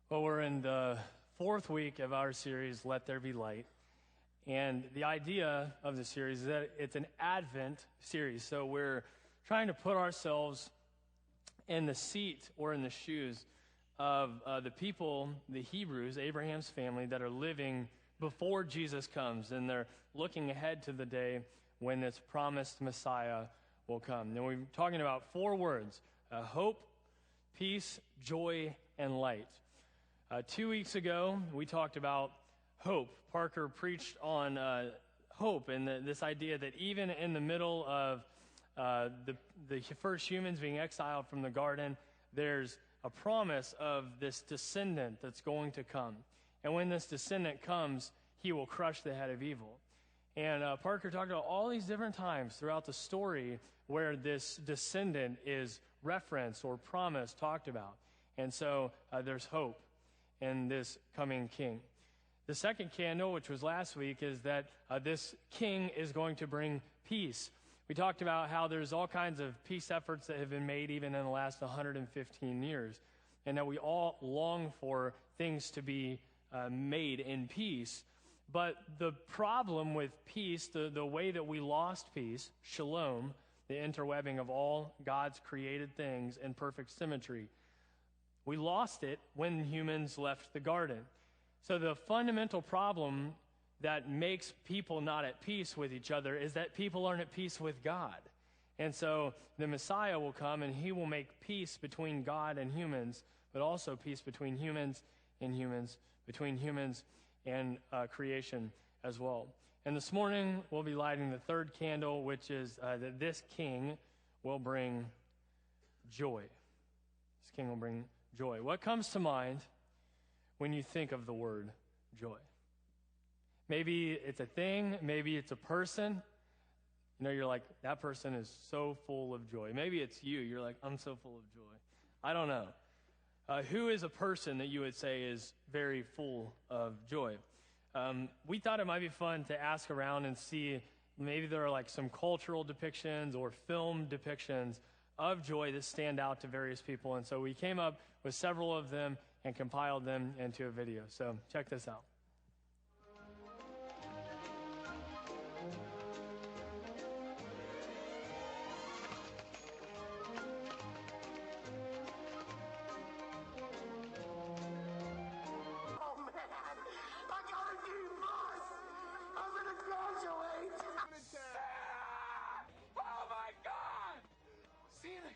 Well, we're in the fourth week of our series, Let There Be Light. And the idea of the series is that it's an Advent series. So we're trying to put ourselves in the seat or in the shoes of the people, the Hebrews, Abraham's family, that are living before Jesus comes. And they're looking ahead to the day when this promised Messiah will come. And we're talking about four words: hope, peace, joy, and light. 2 weeks ago, we talked about hope. Parker preached on hope and this idea that even in the middle of the first humans being exiled from the garden, there's a promise of this descendant that's going to come. And when this descendant comes, he will crush the head of evil. And Parker talked about all these different times throughout the story where this descendant is referenced or promised, talked about. And so there's hope in this coming king. The second candle, which was last week, is that this king is going to bring peace. We talked about how there's all kinds of peace efforts that have been made even in the last 115 years, and that we all long for things to be made in peace. But the problem with peace, the way that we lost peace, shalom, the interwebbing of all God's created things in perfect symmetry, we lost it when humans left the garden. So the fundamental problem that makes people not at peace with each other is that people aren't at peace with God. And so the Messiah will come and he will make peace between God and humans, but also peace between humans and humans, between humans and creation as well. And this morning we'll be lighting the third candle, which is that this king will bring joy. This king will bring joy. What comes to mind when you think of the word joy? Maybe it's a thing, maybe it's a person. You know, you're like, that person is so full of joy. Maybe it's you. You're like, I'm so full of joy. I don't know. Who is a person that you would say is very full of joy? We thought it might be fun to ask around and see maybe there are like some cultural depictions or film depictions of joy that stand out to various people. And so we came up with several of them and compiled them into a video. So check this out.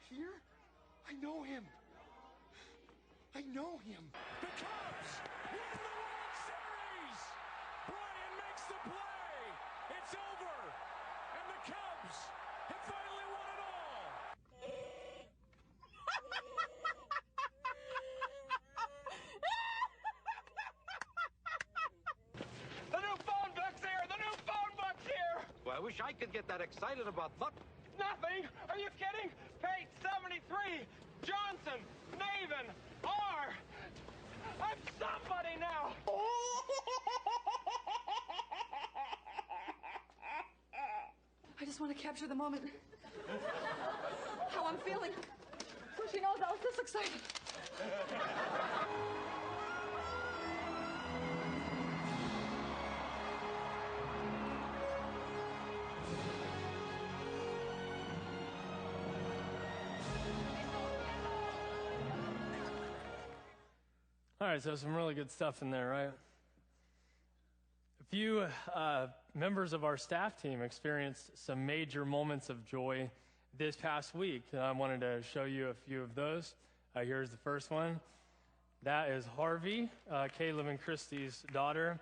Here? I know him. I know him. The Cubs win the World Series. Bryant makes the play. It's over. And the Cubs have finally won it all. The new phone book's here. The new phone book's here. Well, I wish I could get that excited about Nothing? Are you kidding? Page 73, Johnson, Navin, R. I'm somebody now. I just want to capture the moment. How I'm feeling. So she knows I was this excited. All right, so some really good stuff in there, right? A few members of our staff team experienced some major moments of joy this past week. I wanted to show you a few of those. Here's the first one. That is Harvey, Caleb and Christy's daughter.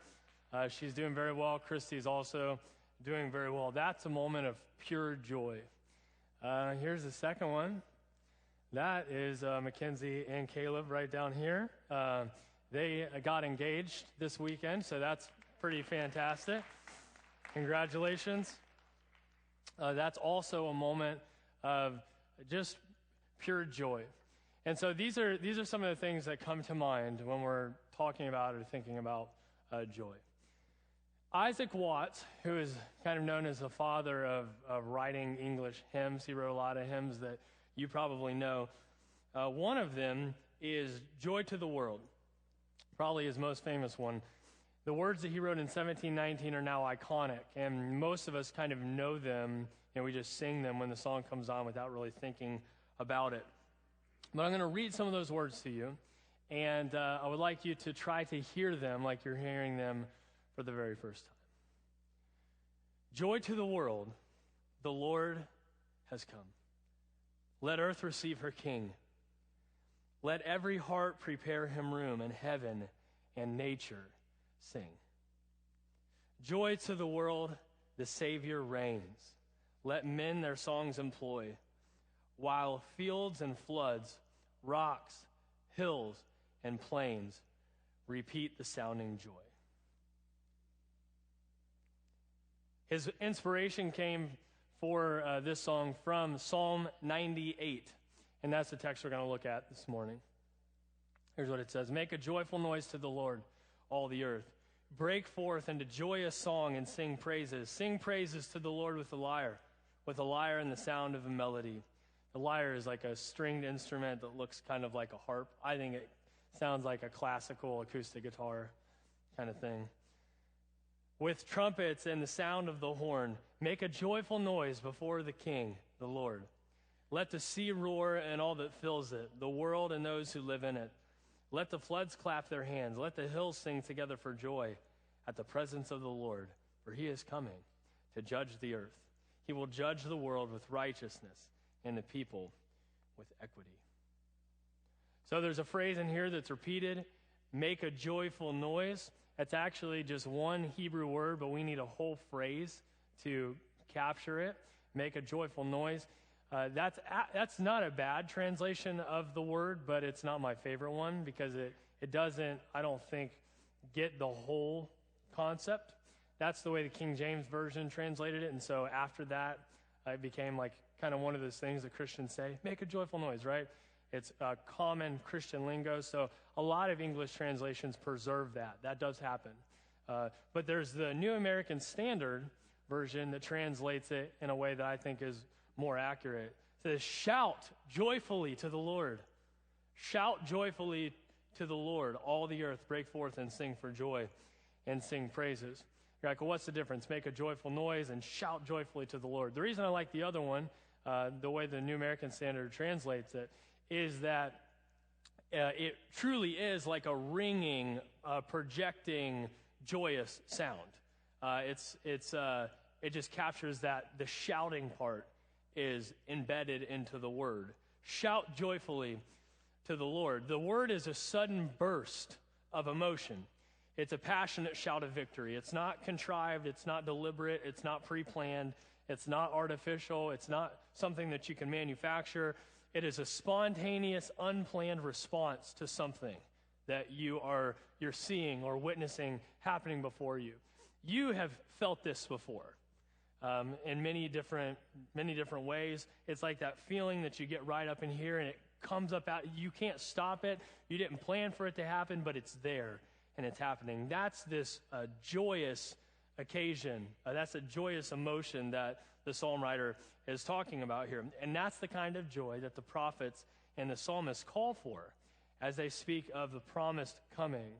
She's doing very well. Christy's also doing very well. That's a moment of pure joy. Here's the second one. That is Mackenzie and Caleb right down here. They got engaged this weekend, so that's pretty fantastic. Congratulations. That's also a moment of just pure joy. And so these are some of the things that come to mind when we're talking about or thinking about joy. Isaac Watts, who is kind of known as the father of writing English hymns, he wrote a lot of hymns that you probably know. One of them is Joy to the World. probably his most famous one. The words that he wrote in 1719 are now iconic, and most of us kind of know them, and we just sing them when the song comes on without really thinking about it. But I'm going to read some of those words to you, and I would like you to try to hear them like you're hearing them for the very first time. Joy to the world, the Lord has come. Let earth receive her King. Let every heart prepare him room, and heaven and nature sing. Joy to the world, the Savior reigns. Let men their songs employ, while fields and floods, rocks, hills, and plains repeat the sounding joy. His inspiration came for this song from Psalm 98, and that's the text we're going to look at this morning. Here's what it says. Make a joyful noise to the Lord, all the earth. Break forth into joyous song and sing praises. Sing praises to the Lord with a lyre and the sound of a melody. The lyre is like a stringed instrument that looks kind of like a harp. I think it sounds like a classical acoustic guitar kind of thing. With trumpets and the sound of the horn, make a joyful noise before the King, the Lord. Let the sea roar and all that fills it, the world and those who live in it. Let the floods clap their hands. Let the hills sing together for joy at the presence of the Lord, for he is coming to judge the earth. He will judge the world with righteousness and the people with equity. So there's a phrase in here that's repeated, make a joyful noise. That's actually just one Hebrew word, but we need a whole phrase to capture it. Make a joyful noise. That's not a bad translation of the word, but it's not my favorite one because it doesn't, I don't think, get the whole concept. That's the way the King James Version translated it, and so after that, it became like kind of one of those things that Christians say, make a joyful noise, right? It's a common Christian lingo, so a lot of English translations preserve that. That does happen. But there's the New American Standard version that translates it in a way that I think is more accurate. It says, shout joyfully to the Lord. Shout joyfully to the Lord. All the earth break forth and sing for joy and sing praises. You're like, well, what's the difference? Make a joyful noise and shout joyfully to the Lord. The reason I like the other one, the way the New American Standard translates it, is that it truly is like a ringing, projecting, joyous sound. It just captures that the shouting part is embedded into the word. Shout joyfully to the Lord. The word is a sudden burst of emotion. It's a passionate shout of victory. It's not contrived. It's not deliberate. It's not pre-planned. It's not artificial. It's not something that you can manufacture. It is a spontaneous, unplanned response to something that you're seeing or witnessing happening before you. You have felt this before in many different ways. It's like that feeling that you get right up in here and it comes up out. You can't stop it. You didn't plan for it to happen, but it's there and it's happening. That's this joyous occasion. That's a joyous emotion that the psalm writer is talking about here. And that's the kind of joy that the prophets and the psalmists call for as they speak of the promised coming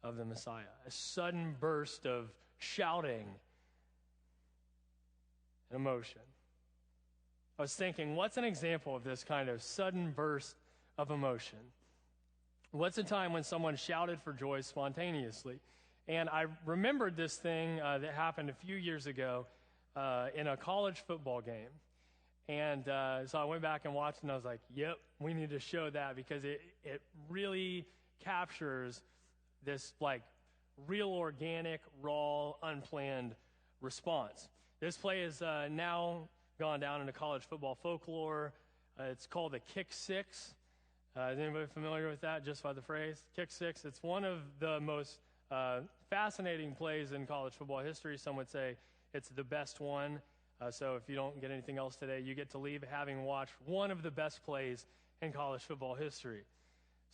of the Messiah. A sudden burst of shouting and emotion. I was thinking, what's an example of this kind of sudden burst of emotion? What's a time when someone shouted for joy spontaneously? And I remembered this thing that happened a few years ago in a college football game. And so I went back and watched, and I was like, yep, we need to show that because it really captures this like real organic, raw, unplanned response. This play is now gone down into college football folklore. It's called the kick six. Is anybody familiar with that, just by the phrase? Kick six. It's one of the most fascinating plays in college football history. Some would say it's the best one. So if you don't get anything else today, you get to leave having watched one of the best plays in college football history.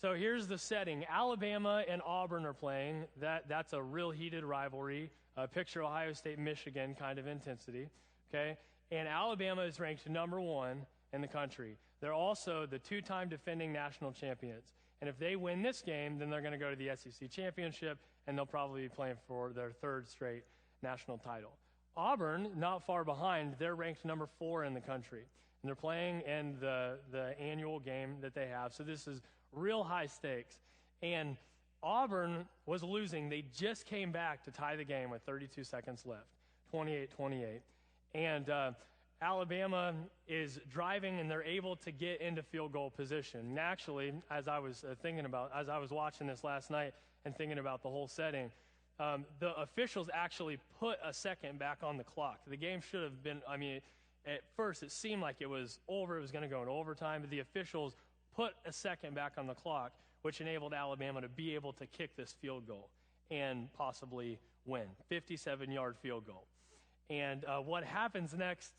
So here's the setting. Alabama and Auburn are playing. That's a real heated rivalry. Picture Ohio State, Michigan kind of intensity. Okay? And Alabama is ranked number 1 in the country. They're also the 2-time defending national champions. And if they win this game, then they're going to go to the SEC championship, and they'll probably be playing for their third straight national title. Auburn, not far behind, they're ranked number 4 in the country. And they're playing in the annual game that they have. So this is real high stakes. And Auburn was losing. They just came back to tie the game with 32 seconds left, 28-28. And Alabama is driving, and they're able to get into field goal position. And actually, as I was watching this last night and thinking about the whole setting, the officials actually put a second back on the clock. The game should have been, at first it seemed like it was over. It was going to go into overtime, but the officials put a second back on the clock, which enabled Alabama to be able to kick this field goal and possibly win. 57-yard field goal. And what happens next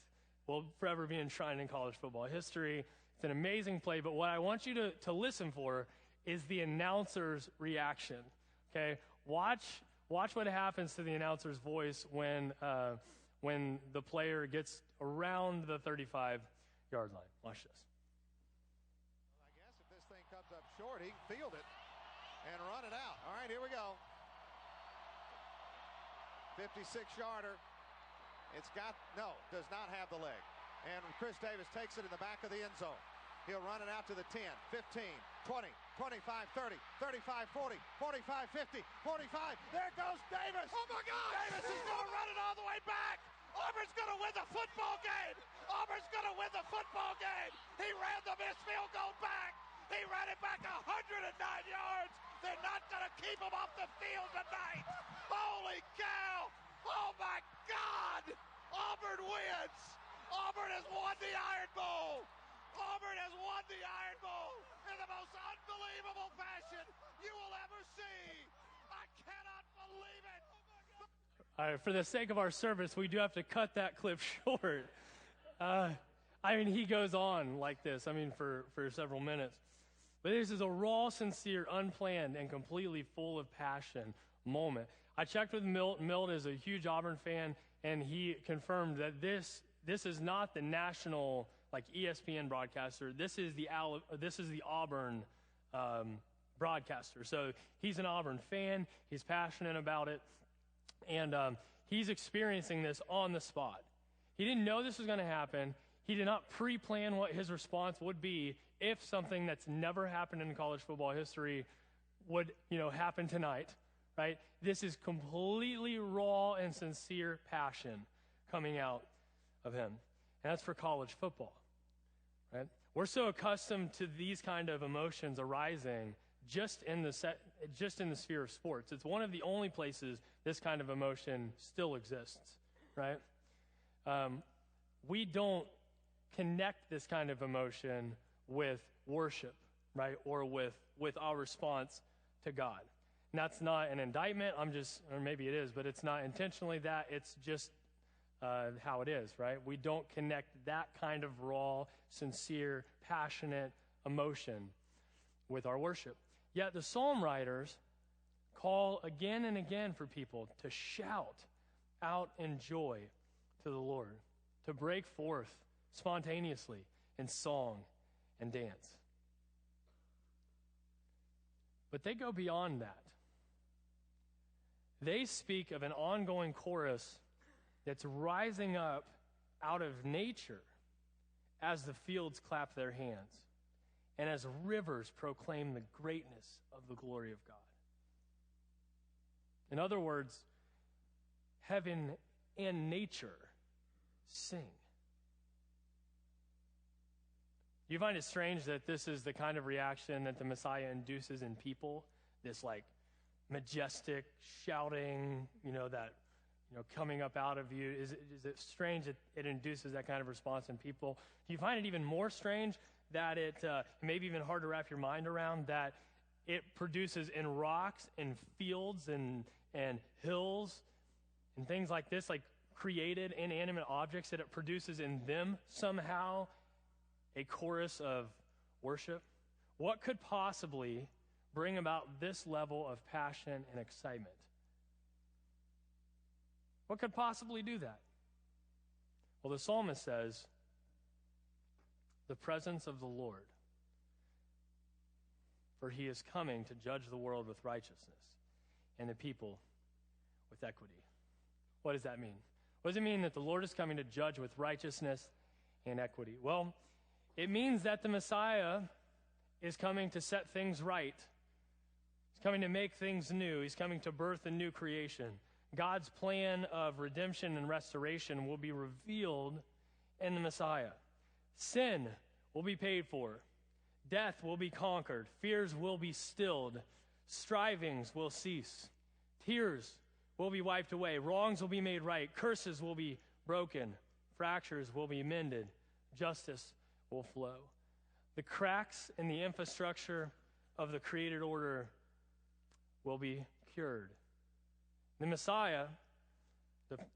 will forever be enshrined in college football history. It's an amazing play, but what I want you to listen for is the announcer's reaction. Okay? Watch what happens to the announcer's voice when the player gets around the 35-yard line. Watch this. Well, I guess if this thing comes up short, he can field it and run it out. All right, here we go. 56-yarder. Does not have the leg. And Chris Davis takes it in the back of the end zone. He'll run it out to the 10, 15, 20, 25, 30, 35, 40, 45, 50, 45. There goes Davis. Oh, my God. Davis is going to run it all the way back. Auburn's going to win the football game. Auburn's going to win the football game. He ran the missed field goal back. He ran it back 109 yards. They're not going to keep him off the field tonight. Holy cow. Oh, my God. Auburn wins. Auburn has won the Iron Bowl. Auburn has won the Iron Bowl in the most unbelievable fashion you will ever see. I cannot believe it. All right, for the sake of our service, we do have to cut that clip short. He goes on like this, for several minutes. But this is a raw, sincere, unplanned, and completely full of passion moment. I checked with Milt. Milt is a huge Auburn fan, and he confirmed that this is not the national ESPN broadcaster. This is the Auburn broadcaster. So he's an Auburn fan. He's passionate about it, and he's experiencing this on the spot. He didn't know this was going to happen. He did not pre-plan what his response would be if something that's never happened in college football history would, happen tonight. Right? This is completely raw and sincere passion coming out of him. And that's for college football. Right? We're so accustomed to these kind of emotions arising just in the sphere of sports. It's one of the only places this kind of emotion still exists. Right? We don't connect this kind of emotion with worship, right? Or with our response to God. And that's not an indictment. Or maybe it is, but it's not intentionally that. It's just how it is, right? We don't connect that kind of raw, sincere, passionate emotion with our worship. Yet the psalm writers call again and again for people to shout out in joy to the Lord, to break forth spontaneously in song and dance. But they go beyond that. They speak of an ongoing chorus that's rising up out of nature as the fields clap their hands and as rivers proclaim the greatness of the glory of God. In other words, heaven and nature sing. Do you find it strange that this is the kind of reaction that the Messiah induces in people? This majestic shouting, coming up out of you. Is it strange that it induces that kind of response in people? Do you find it even more strange that it maybe even hard to wrap your mind around that it produces in rocks and fields and hills and things like this, like created inanimate objects, that it produces in them somehow a chorus of worship? What could possibly bring about this level of passion and excitement? What could possibly do that? Well, the psalmist says, the presence of the Lord. for he is coming to judge the world with righteousness and the people with equity. What does that mean? What does it mean that the Lord is coming to judge with righteousness and equity? Well, it means that the Messiah is coming to set things right. He's coming to make things new. He's coming to birth a new creation. God's plan of redemption and restoration will be revealed in the Messiah. Sin will be paid for. Death will be conquered. Fears will be stilled. Strivings will cease. Tears will be wiped away. Wrongs will be made right. Curses will be broken. Fractures will be mended. Justice will flow. The cracks in the infrastructure of the created order will be cured. The Messiah,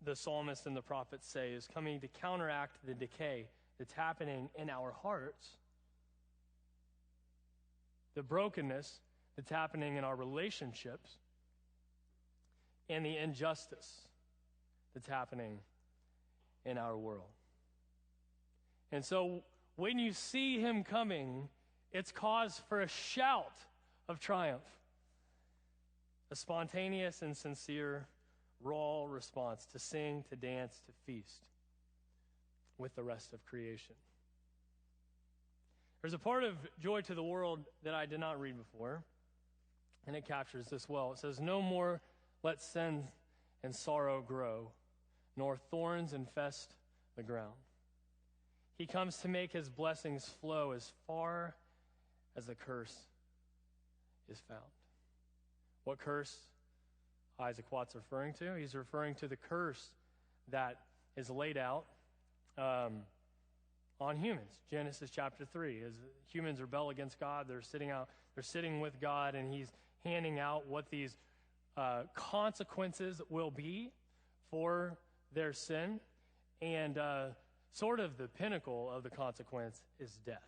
the psalmist and the prophets say, is coming to counteract the decay that's happening in our hearts, the brokenness that's happening in our relationships, and the injustice that's happening in our world. And so when you see him coming, it's cause for a shout of triumph, a spontaneous and sincere, raw response to sing, to dance, to feast with the rest of creation. There's a part of Joy to the World that I did not read before, and it captures this well. It says, "No more let sin and sorrow grow, nor thorns infest the ground. He comes to make his blessings flow as far as the curse is found." What curse Isaac Watts referring to? He's referring to the curse that is laid out on humans. Genesis chapter 3. As humans rebel against God, they're sitting with God, and he's handing out what these consequences will be for their sin. And sort of the pinnacle of the consequence is death.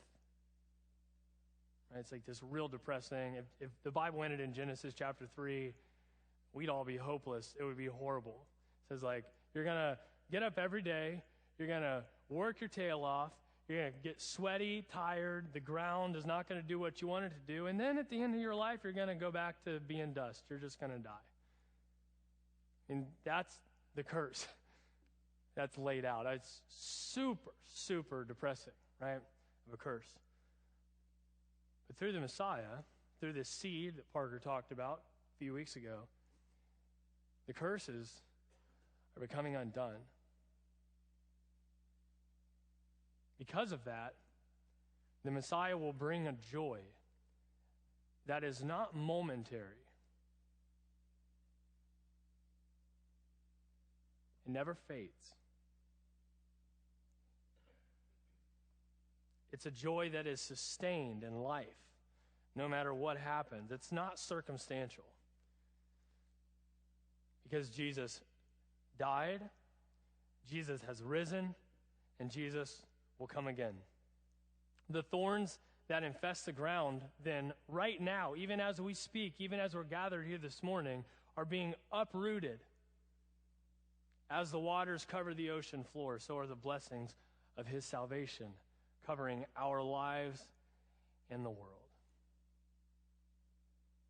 Right? It's like this real depressing. If the Bible ended in Genesis chapter 3, we'd all be hopeless. It would be horrible. It says, like, you're going to get up every day. You're going to work your tail off. You're going to get sweaty, tired. The ground is not going to do what you want it to do. And then at the end of your life, you're going to go back to being dust. You're just going to die. And that's the curse that's laid out. It's super, super depressing, right, of a curse. But through the Messiah, through this seed that Parker talked about a few weeks ago, the curses are becoming undone. Because of that, the Messiah will bring a joy that is not momentary. It never fades. It's a joy that is sustained in life, no matter what happens. It's not circumstantial. Because Jesus died, Jesus has risen, and Jesus will come again. The thorns that infest the ground, then, right now, even as we speak, even as we're gathered here this morning, are being uprooted. As the waters cover the ocean floor, so are the blessings of his salvation covering our lives and the world.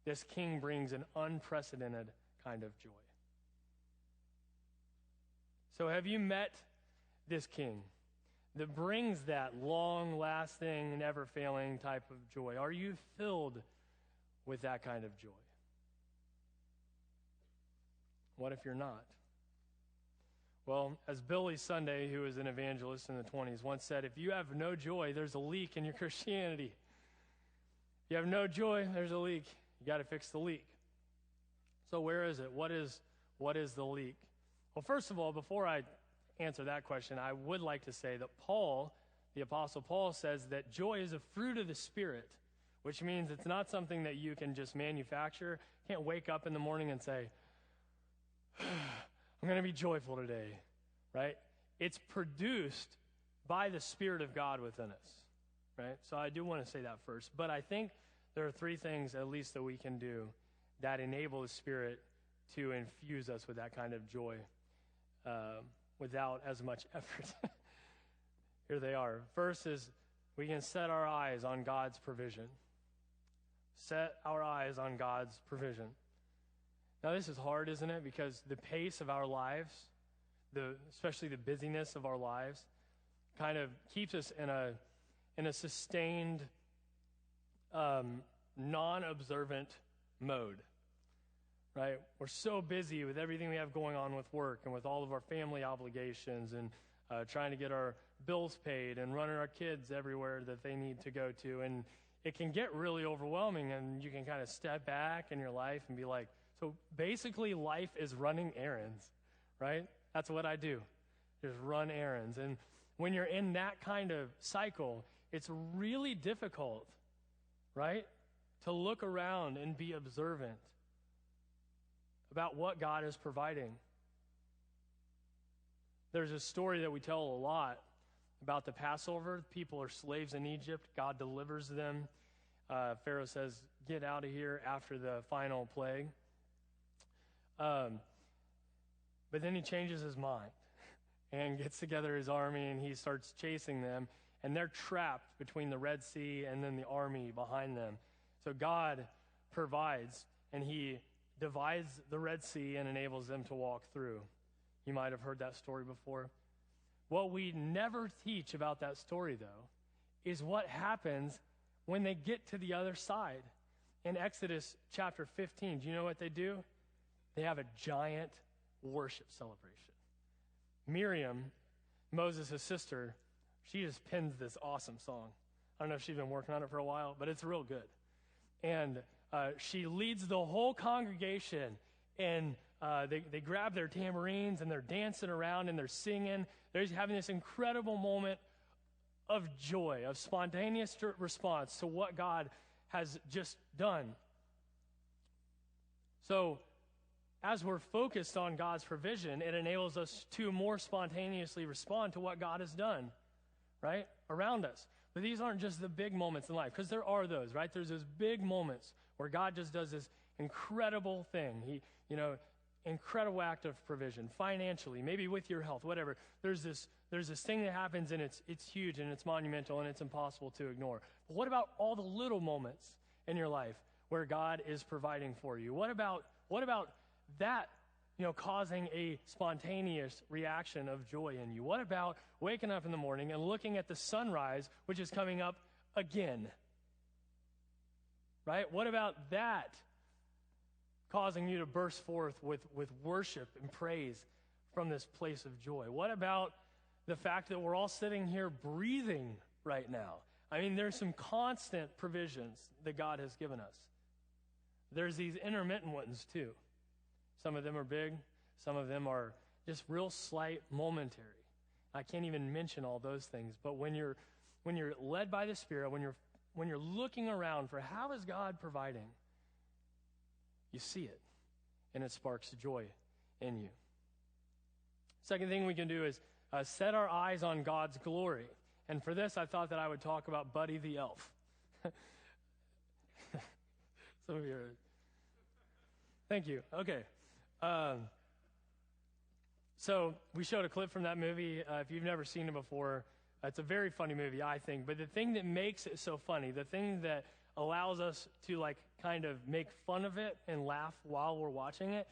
This King brings an unprecedented kind of joy. So have you met this King that brings that long-lasting, never-failing type of joy? Are you filled with that kind of joy? What if you're not? Well, as Billy Sunday, who was an evangelist in the 1920s, once said, if you have no joy, there's a leak in your Christianity. If you have no joy, there's a leak. You got to fix the leak. So where is it? What is the leak? Well, first of all, before I answer that question, I would like to say that Paul, the Apostle Paul, says that joy is a fruit of the Spirit, which means it's not something that you can just manufacture. You can't wake up in the morning and say, I'm going to be joyful today, right? It's produced by the Spirit of God within us, right? So I do want to say that first. But I think there are three things, at least, that we can do that enable the Spirit to infuse us with that kind of joy without as much effort. Here they are. First is we can set our eyes on God's provision. set our eyes on God's provision. Now, this is hard, isn't it? Because the pace of our lives, especially the busyness of our lives, kind of keeps us in a sustained, non-observant mode, right? We're so busy with everything we have going on with work and with all of our family obligations and trying to get our bills paid and running our kids everywhere that they need to go to. And it can get really overwhelming, and you can kind of step back in your life and be like, so basically life is running errands, right? That's what I do, just run errands. And when you're in that kind of cycle, it's really difficult, right, to look around and be observant about what God is providing. There's a story that we tell a lot about the Passover. People are slaves in Egypt. God delivers them. Pharaoh says, get out of here after the final plague. But then he changes his mind and gets together his army, and he starts chasing them. And they're trapped between the Red Sea and then the army behind them. So God provides, and he divides the Red Sea and enables them to walk through. You might have heard that story before. What we never teach about that story, though, is what happens when they get to the other side. In Exodus chapter 15, do you know what they do? They have a giant worship celebration. Miriam, Moses' sister, she just pins this awesome song. I don't know if she's been working on it for a while, but it's real good. And she leads the whole congregation, and they grab their tambourines, and they're dancing around, and they're singing. They're just having this incredible moment of joy, of spontaneous response to what God has just done. So, as we're focused on God's provision, it enables us to more spontaneously respond to what God has done, right, around us. But these aren't just the big moments in life, because there are those, right? There's those big moments where God just does this incredible thing. Incredible act of provision, financially, maybe with your health, whatever. There's this thing that happens, and it's huge, and it's monumental, and it's impossible to ignore. But what about all the little moments in your life where God is providing for you? What about that, causing a spontaneous reaction of joy in you? What about waking up in the morning and looking at the sunrise, which is coming up again? Right? What about that causing you to burst forth with worship and praise from this place of joy? What about the fact that we're all sitting here breathing right now? I mean, there's some constant provisions that God has given us. There's these intermittent ones too. Some of them are big. Some of them are just real slight, momentary. I can't even mention all those things. But when you're led by the Spirit, when you're looking around for how is God providing, you see it, and it sparks joy in you. Second thing we can do is set our eyes on God's glory. And for this, I thought that I would talk about Buddy the Elf. Some of you are... Thank you. Okay. So we showed a clip from that movie. If you've never seen it before, it's a very funny movie, I think. But the thing that makes it so funny, the thing that allows us to kind of make fun of it and laugh while we're watching it,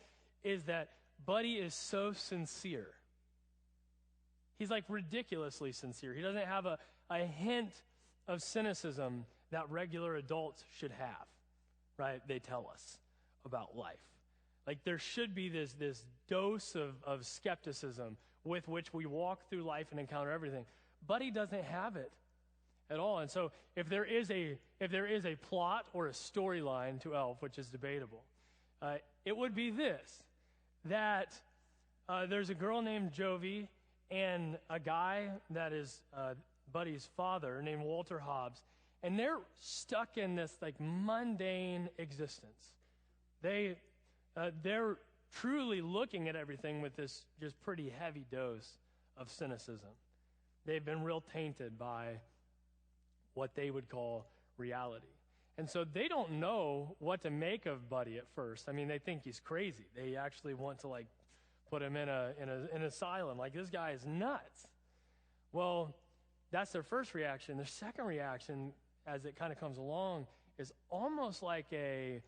is that Buddy is so sincere. He's ridiculously sincere. He doesn't have a hint of cynicism that regular adults should have, right? They tell us about life. There should be this dose of skepticism with which we walk through life and encounter everything. Buddy doesn't have it at all. And so if there is a plot or a storyline to Elf, which is debatable, it would be this, that there's a girl named Jovi and a guy that is Buddy's father named Walter Hobbs, and they're stuck in this mundane existence. They're truly looking at everything with this just pretty heavy dose of cynicism. They've been real tainted by what they would call reality. And so they don't know what to make of Buddy at first. I mean, they think he's crazy. They actually want to put him in an asylum. This guy is nuts. Well, that's their first reaction. Their second reaction, as it kind of comes along, is almost like an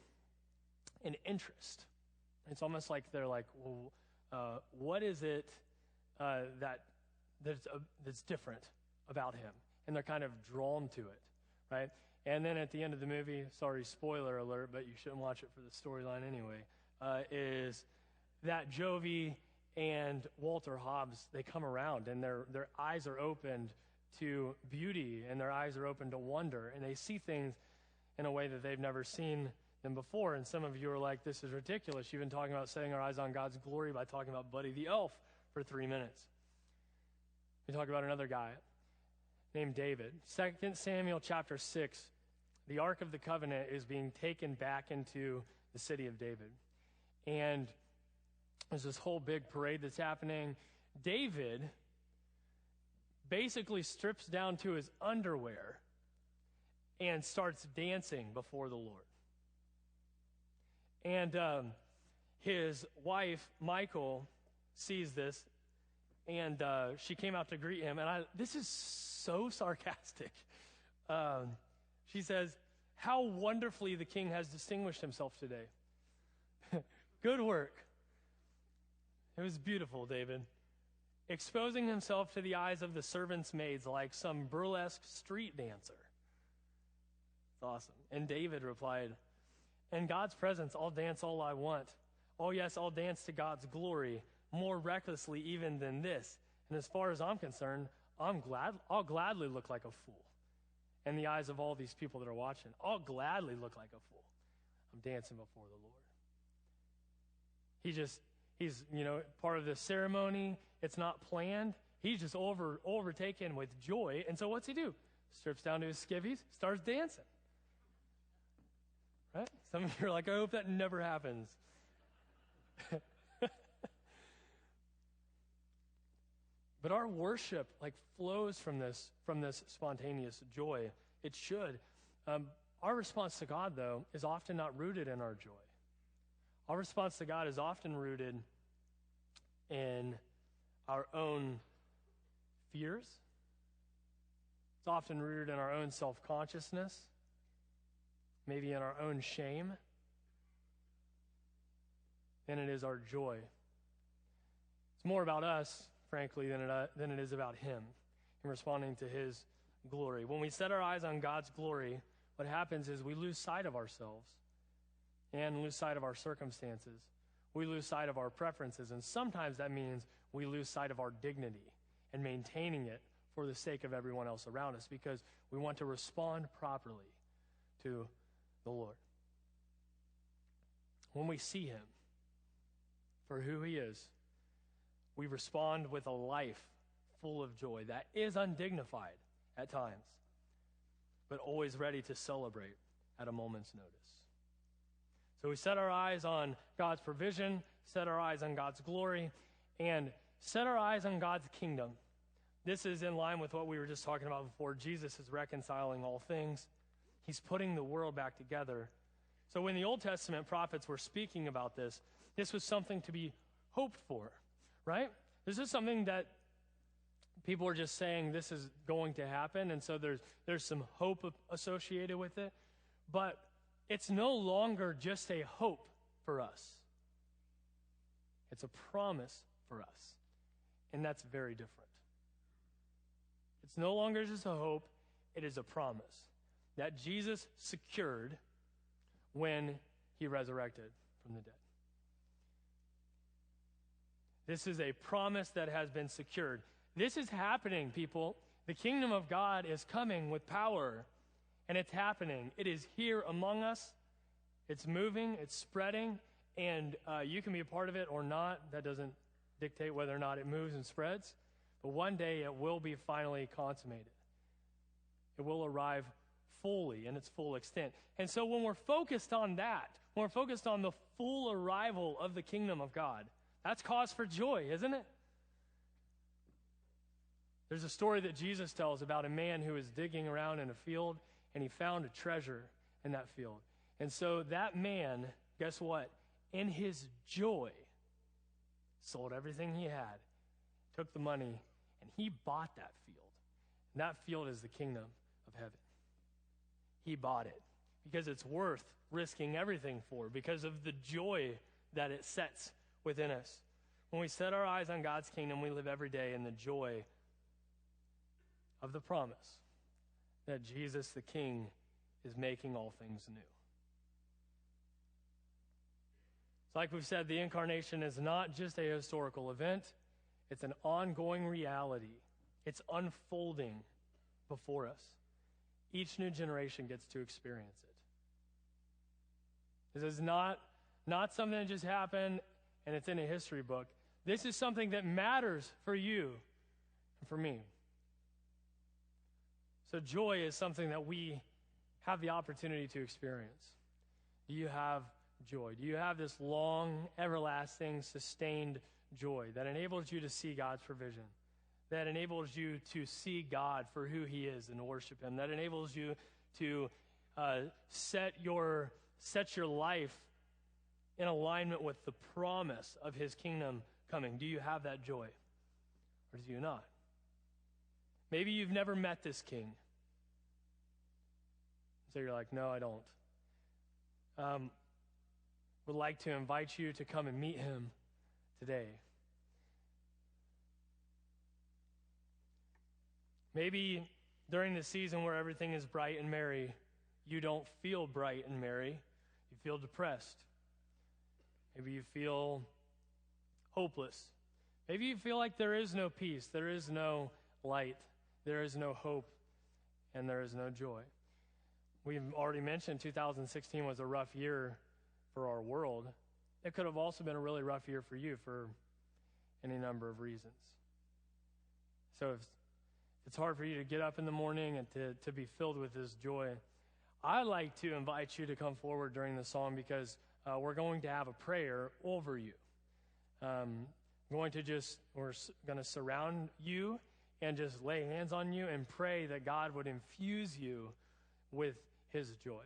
interest. It's almost like they're like, well, what is it that's different about him? And they're kind of drawn to it, right? And then at the end of the movie, sorry, spoiler alert, but you shouldn't watch it for the storyline anyway, is that Jovi and Walter Hobbs, they come around and their eyes are opened to beauty and their eyes are open to wonder, and they see things in a way that they've never seen them before. And some of you are like, this is ridiculous. You've been talking about setting our eyes on God's glory by talking about Buddy the Elf for 3 minutes. We talk about another guy named David. 2 Samuel chapter 6, the Ark of the Covenant is being taken back into the city of David. And there's this whole big parade that's happening. David basically strips down to his underwear and starts dancing before the Lord. And his wife, Michal, sees this, and she came out to greet him. And this is so sarcastic. She says, "How wonderfully the king has distinguished himself today." Good work. It was beautiful, David. Exposing himself to the eyes of the servants' maids like some burlesque street dancer. It's awesome. And David replied, "In God's presence, I'll dance all I want. Oh, yes, I'll dance to God's glory, more recklessly even than this. And as far as I'm concerned, I'll gladly look like a fool in the eyes of all these people that are watching. I'll gladly look like a fool. I'm dancing before the Lord." He's part of the ceremony. It's not planned. He's just overtaken with joy. And so what's he do? Strips down to his skivvies, starts dancing. Right? Some of you are like, I hope that never happens. But our worship flows from this spontaneous joy. It should. Our response to God, though, is often not rooted in our joy. Our response to God is often rooted in our own fears. It's often rooted in our own self-consciousness, maybe in our own shame, than it is our joy. It's more about us, frankly, than it is about Him and responding to His glory. When we set our eyes on God's glory, what happens is we lose sight of ourselves and lose sight of our circumstances. We lose sight of our preferences, and sometimes that means we lose sight of our dignity and maintaining it for the sake of everyone else around us, because we want to respond properly to the Lord. When we see Him for who He is, we respond with a life full of joy that is undignified at times, but always ready to celebrate at a moment's notice. So we set our eyes on God's provision, set our eyes on God's glory, and set our eyes on God's kingdom. This is in line with what we were just talking about before. Jesus is reconciling all things. He's putting the world back together. So when the Old Testament prophets were speaking about this was something to be hoped for, right? This is something that people are just saying this is going to happen, and so there's some hope associated with it. But it's no longer just a hope for us. It's a promise for us, and that's very different. It's no longer just a hope, it is a promise that Jesus secured when He resurrected from the dead. This is a promise that has been secured. This is happening, people. The kingdom of God is coming with power, and it's happening. It is here among us. It's moving, it's spreading, and you can be a part of it or not. That doesn't dictate whether or not it moves and spreads. But one day it will be finally consummated. It will arrive fully in its full extent. And so when we're focused on that, when we're focused on the full arrival of the kingdom of God, that's cause for joy, isn't it? There's a story that Jesus tells about a man who was digging around in a field, and he found a treasure in that field. And so that man, guess what? In his joy, sold everything he had, took the money, and he bought that field. And that field is the kingdom of heaven. He bought it. because it's worth risking everything for, because of the joy that it sets within us. When we set our eyes on God's kingdom, we live every day in the joy of the promise that Jesus the King is making all things new. So like we've said, the incarnation is not just a historical event. It's an ongoing reality. It's unfolding before us. Each new generation gets to experience it. This is not something that just happened and it's in a history book. This is something that matters for you and for me. So joy is something that we have the opportunity to experience. Do you have joy? Do you have this long, everlasting, sustained joy that enables you to see God's provision, that enables you to see God for who he is and worship him, that enables you to set your life in alignment with the promise of his kingdom coming? Do you have that joy, or do you not? Maybe you've never met this king. So you're like, no, I don't. Would like to invite you to come and meet him today. Maybe during the season where everything is bright and merry, you don't feel bright and merry. You feel depressed. Maybe you feel hopeless. Maybe you feel like there is no peace, there is no light, there is no hope, and there is no joy. We've already mentioned 2016 was a rough year for our world. It could have also been a really rough year for you for any number of reasons. So if it's hard for you to get up in the morning and to be filled with this joy, I'd like to invite you to come forward during the song, because we're going to have a prayer over you. We're going to surround you and just lay hands on you and pray that God would infuse you with his joy.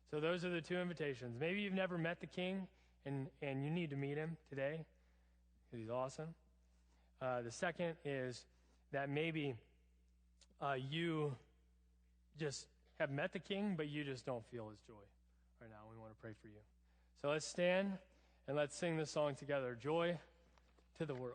So those are the two invitations. Maybe you've never met the King and you need to meet him today because he's awesome. The second is that maybe you just have met the King, but you just don't feel his joy right now. We want to pray for you. So let's stand and let's sing this song together. Joy to the world.